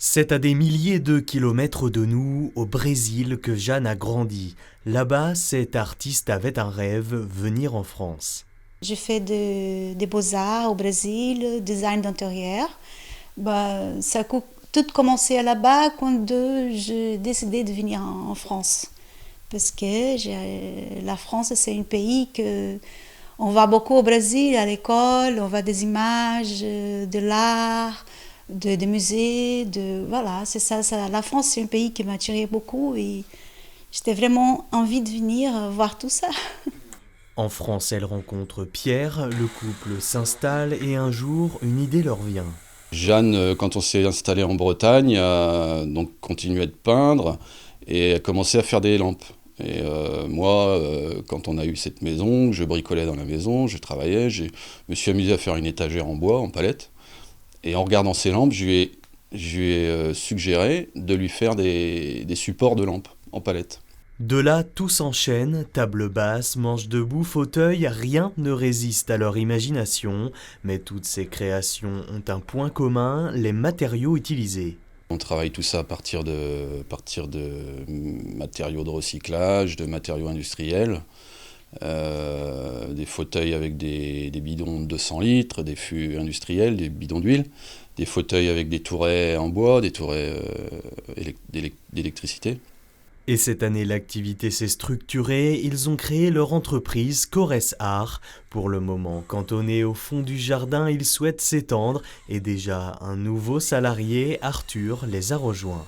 C'est à des milliers de kilomètres de nous, au Brésil, que Jeanne a grandi. Là-bas, cette artiste avait un rêve, venir en France. J'ai fait des beaux-arts au Brésil, design d'intérieur. Ça a tout commencé là-bas quand j'ai décidé de venir en France. Parce que la France, c'est un pays que on va beaucoup au Brésil, à l'école, on voit des images, de l'art, des musées, voilà, c'est ça. La France, c'est un pays qui m'a attiré beaucoup et j'étais vraiment envie de venir voir tout ça. En France, elle rencontre Pierre, le couple s'installe et un jour, une idée leur vient. Jeanne, quand on s'est installé en Bretagne, a donc continué de peindre et a commencé à faire des lampes. Et moi, quand on a eu cette maison, je bricolais dans la maison, je travaillais, je me suis amusé à faire une étagère en bois, en palette. Et en regardant ces lampes, je lui ai suggéré de lui faire des supports de lampes en palette. De là, tout s'enchaîne, table basse, manche debout, fauteuil, rien ne résiste à leur imagination, mais toutes ces créations ont un point commun, les matériaux utilisés. On travaille tout ça à partir de matériaux de recyclage, de matériaux industriels, des fauteuils avec des bidons de 200 litres, des fûts industriels, des bidons d'huile, des fauteuils avec des tourets en bois, des tourets d'électricité. Et cette année, l'activité s'est structurée, ils ont créé leur entreprise Corès Art. Pour le moment, cantonné au fond du jardin, ils souhaitent s'étendre et déjà un nouveau salarié, Arthur, les a rejoints.